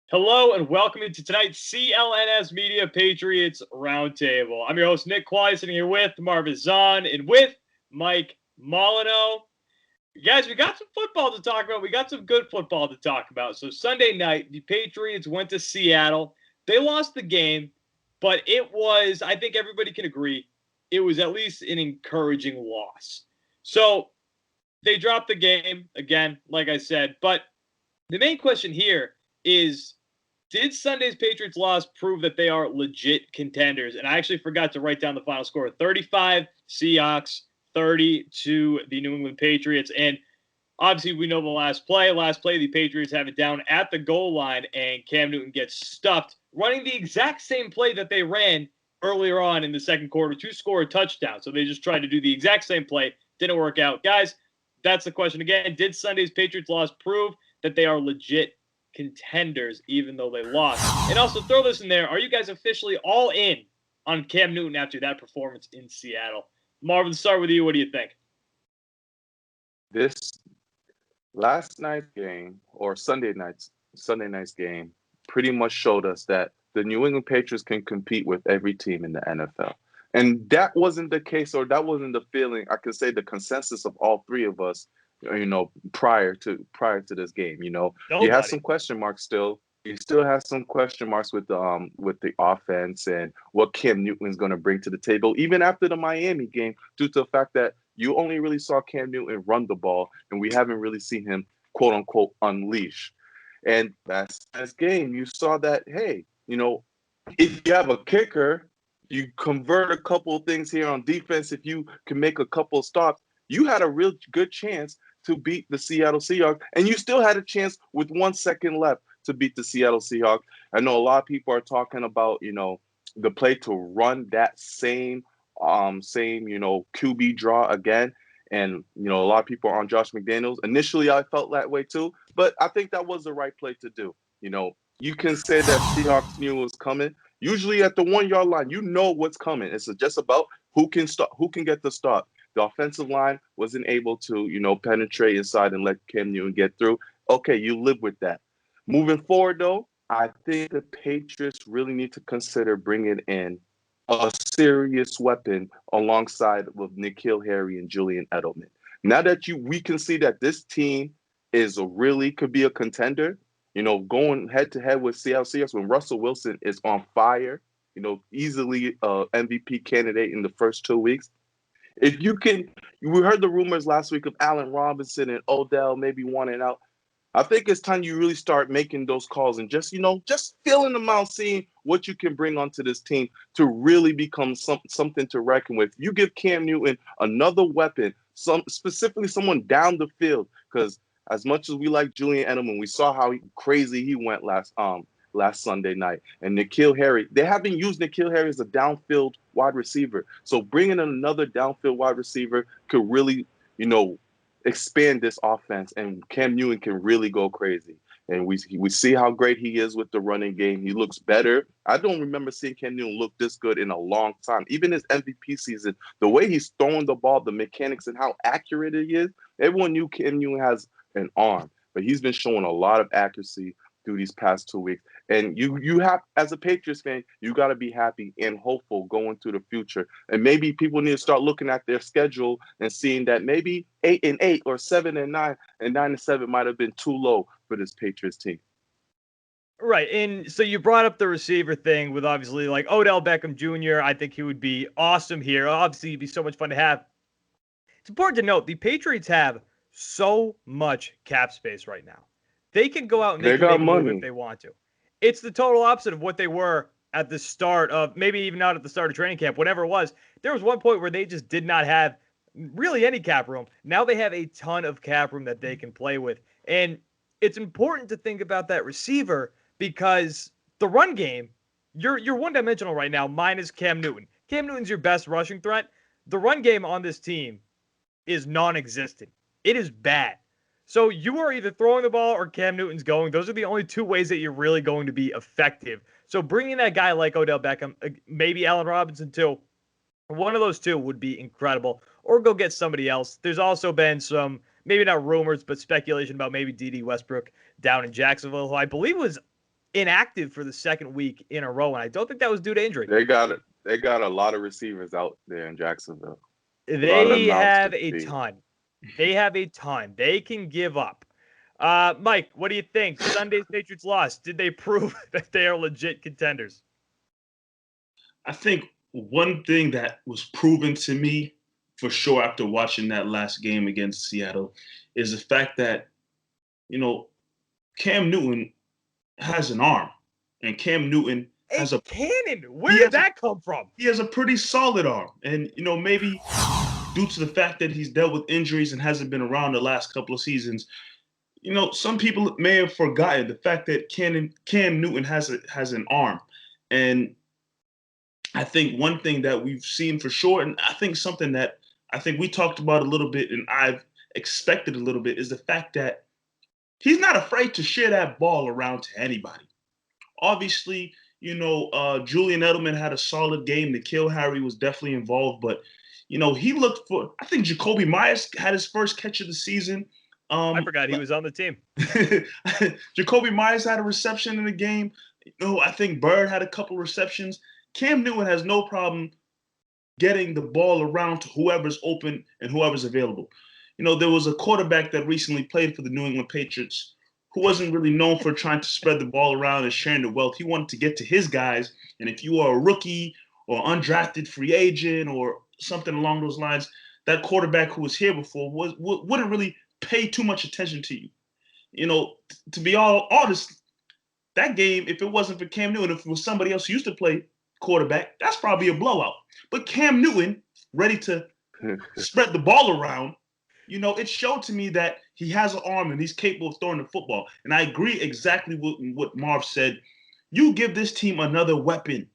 Hello and welcome to tonight's CLNS Media Patriots Roundtable. I'm your host, Nick Qualley, sitting here with Marv and with Mike Molyneux. Guys, we got some football to talk about. We got some good football to talk about. So Sunday night, the Patriots went to Seattle. They lost the game, but it was, I think everybody can agree, it was at least an encouraging loss. So they dropped the game, again, like I said. But the main question here is, did Sunday's Patriots loss prove that they are legit contenders? And I actually forgot to write down the final score. 35 Seahawks, 30 to the New England Patriots. And obviously we know the last play. Last play, the Patriots have it down at the goal line, and Cam Newton gets stuffed, running the exact same play that they ran earlier on in the second quarter to score a touchdown. So they just tried to do the exact same play. Didn't work out. Guys, that's the question again. Did Sunday's Patriots loss prove that they are legit contenders even though they lost? And also throw this in there, are you guys officially all in on Cam Newton after that performance in Seattle? Marvin, start with you. What do you think? This last night's game or Sunday night's game pretty much showed us that the New England Patriots can compete with every team in the NFL. And that wasn't the case, or that wasn't the feeling. I could say the consensus of all three of us, prior to this game. You have Nobody. some question marks still. You still have some question marks with the offense and what Cam Newton is going to bring to the table, even after the Miami game, due to the fact that you only really saw Cam Newton run the ball, and we haven't really seen him quote unquote unleash. And that's game. You saw that, hey, if you have a kicker, you convert a couple of things here on defense. If you can make a couple of stops, you had a real good chance to beat the Seattle Seahawks, and you still had a chance with 1 second left to beat the Seattle Seahawks. I know a lot of people are talking about, the play to run that same QB draw again. And, a lot of people are on Josh McDaniels. Initially, I felt that way too, but I think that was the right play to do. You can say that Seahawks knew it was coming. Usually at the 1 yard line, you know what's coming. It's just about who can start, who can get the start. The offensive line wasn't able to, penetrate inside and let Cam Newton get through. Okay, you live with that. Moving forward, though, I think the Patriots really need to consider bringing in a serious weapon alongside with N'Keal Harry and Julian Edelman. Now that we can see that this team could be a contender, going head to head with Seattle Seahawks when Russell Wilson is on fire, easily MVP candidate in the first 2 weeks. If you can, we heard the rumors last week of Allen Robinson and Odell maybe wanting out. I think it's time you really start making those calls and just feeling them out, seeing what you can bring onto this team to really become something to reckon with. You give Cam Newton another weapon, specifically someone down the field, because as much as we like Julian Edelman, we saw how crazy he went last Sunday night. And N'Keal Harry, they haven't used N'Keal Harry as a downfield wide receiver. So bringing in another downfield wide receiver could really, expand this offense, and Cam Newton can really go crazy. And we see how great he is with the running game. He looks better. I don't remember seeing Cam Newton look this good in a long time. Even his MVP season, the way he's throwing the ball, the mechanics, and how accurate he is, everyone knew Cam Newton has an arm, but he's been showing a lot of accuracy through these past 2 weeks. And you have, as a Patriots fan, you got to be happy and hopeful going to the future. And maybe people need to start looking at their schedule and seeing that maybe 8-8 or 7-9 and 9-7 might have been too low for this Patriots team. Right. And so you brought up the receiver thing with obviously like Odell Beckham Jr. I think he would be awesome here. Obviously, it'd be so much fun to have. It's important to note the Patriots have so much cap space right now. They can go out and they They can got make a move if money. they want to. It's the total opposite of what they were at the start of, maybe even not at the start of training camp, whatever it was. There was one point where they just did not have really any cap room. Now they have a ton of cap room that they can play with. And it's important to think about that receiver because the run game, you're one-dimensional right now, minus Cam Newton. Cam Newton's your best rushing threat. The run game on this team is non-existent. It is bad. So you are either throwing the ball or Cam Newton's going. Those are the only two ways that you're really going to be effective. So bringing that guy like Odell Beckham, maybe Allen Robinson too, one of those two would be incredible. Or go get somebody else. There's also been some, maybe not rumors, but speculation about maybe D.D. Westbrook down in Jacksonville, who I believe was inactive for the second week in a row, and I don't think that was due to injury. They got a lot of receivers out there in Jacksonville. They have a ton. They have a ton. They can give up. Mike, what do you think? Sunday's Patriots loss. Did they prove that they are legit contenders? I think one thing that was proven to me for sure after watching that last game against Seattle is the fact that, Cam Newton has an arm, and Cam Newton has a cannon. Where did that come from? He has a pretty solid arm, and maybe due to the fact that he's dealt with injuries and hasn't been around the last couple of seasons, some people may have forgotten the fact that Cam Newton has an arm, and I think one thing that we've seen for sure, and I think something that I think we talked about a little bit, and I've expected a little bit, is the fact that he's not afraid to share that ball around to anybody. Obviously, Julian Edelman had a solid game. N'Keal Harry was definitely involved, but he looked for. I think Jacoby Myers had his first catch of the season. I forgot he was on the team. Jacoby Myers had a reception in the game. I think Bird had a couple receptions. Cam Newton has no problem getting the ball around to whoever's open and whoever's available. There was a quarterback that recently played for the New England Patriots who wasn't really known for trying to spread the ball around and sharing the wealth. He wanted to get to his guys. And if you are a rookie or undrafted free agent or something along those lines, that quarterback who was here before wouldn't really pay too much attention to you. To be all honest, that game, if it wasn't for Cam Newton, if it was somebody else who used to play quarterback, that's probably a blowout. But Cam Newton, ready to spread the ball around, it showed to me that he has an arm and he's capable of throwing the football. And I agree exactly with what Marv said. You give this team another weapon.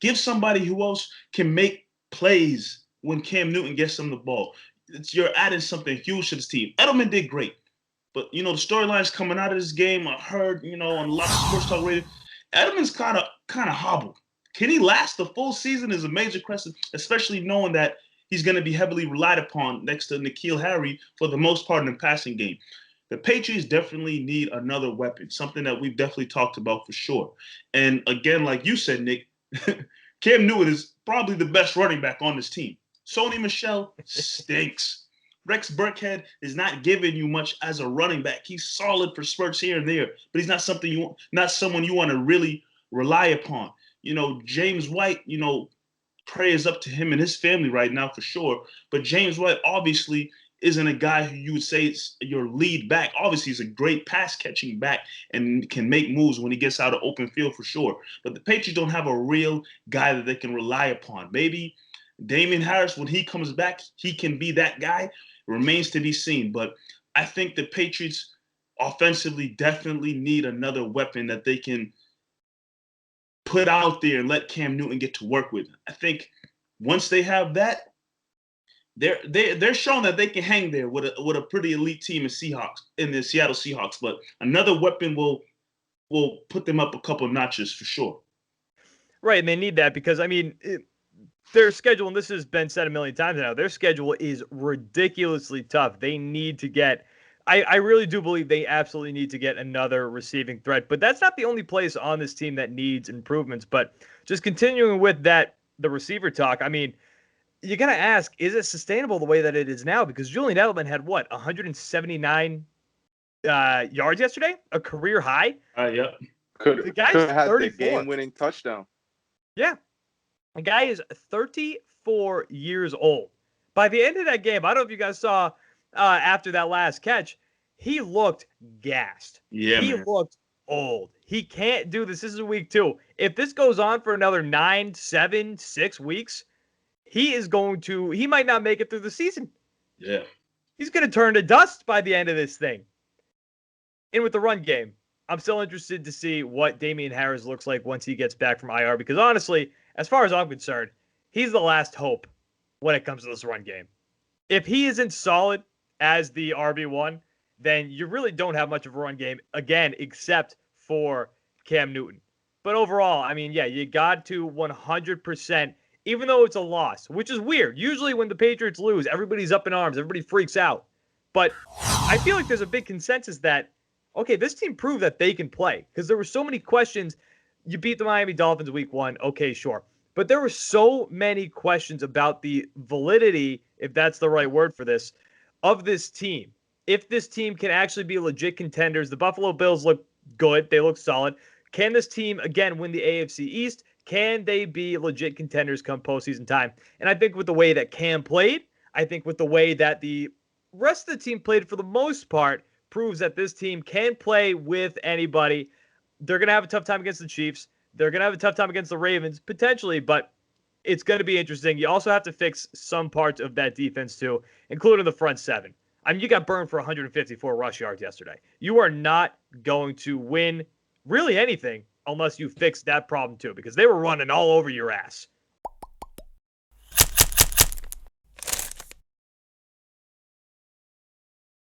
Give somebody who else can make plays when Cam Newton gets them the ball. You're adding something huge to this team. Edelman did great. But, the storylines coming out of this game, I heard, on a lot of sports talk radio, Edelman's kind of hobbled. Can he last the full season is a major question, especially knowing that he's going to be heavily relied upon next to N'Keal Harry for the most part in the passing game. The Patriots definitely need another weapon, something that we've definitely talked about for sure. And again, like you said, Nick, Cam Newton is probably the best running back on this team. Sony Michel stinks. Rex Burkhead is not giving you much as a running back. He's solid for spurts here and there, but he's not someone you want to really rely upon. James White, prayers up to him and his family right now for sure. But James White obviously isn't a guy who you would say is your lead back. Obviously, he's a great pass-catching back and can make moves when he gets out of open field for sure. But the Patriots don't have a real guy that they can rely upon. Maybe Damian Harris, when he comes back, he can be that guy. Remains to be seen. But I think the Patriots offensively definitely need another weapon that they can put out there and let Cam Newton get to work with. I think once they have that, they're showing that they can hang there with a pretty elite team in the Seattle Seahawks. But another weapon will put them up a couple of notches for sure. Right, and they need that because their schedule, and this has been said a million times now, their schedule is ridiculously tough. They need to get. I really do believe they absolutely need to get another receiving threat. But that's not the only place on this team that needs improvements. But just continuing with the receiver talk, you got to ask, is it sustainable the way that it is now? Because Julian Edelman had, 179 yards yesterday? A career high? Yeah. The guy's had 34. the game-winning touchdown. Yeah. The guy is 34 years old. By the end of that game, I don't know if you guys saw after that last catch, he looked gassed. Yeah, he looked old. He can't do this. This is week 2. If this goes on for another 9, 7, 6 weeks, he might not make it through the season. Yeah. He's going to turn to dust by the end of this thing. And with the run game, I'm still interested to see what Damian Harris looks like once he gets back from IR, because honestly, as far as I'm concerned, he's the last hope when it comes to this run game. If he isn't solid as the RB1, then you really don't have much of a run game, again, except for Cam Newton. But overall, you got to 100%, even though it's a loss, which is weird. Usually when the Patriots lose, everybody's up in arms. Everybody freaks out. But I feel like there's a big consensus that okay, this team proved that they can play, because there were so many questions. You beat the Miami Dolphins week 1. Okay, sure. But there were so many questions about the validity, if that's the right word for this, of this team. If this team can actually be legit contenders. The Buffalo Bills look good. They look solid. Can this team, again, win the AFC East? Can they be legit contenders come postseason time? And I think with the way that Cam played, I think with the way that the rest of the team played for the most part, proves that this team can play with anybody. They're going to have a tough time against the Chiefs. They're going to have a tough time against the Ravens, potentially, but it's going to be interesting. You also have to fix some parts of that defense, too, including the front seven. I mean, you got burned for 154 rush yards yesterday. You are not going to win really anything unless you fix that problem, too, because they were running all over your ass.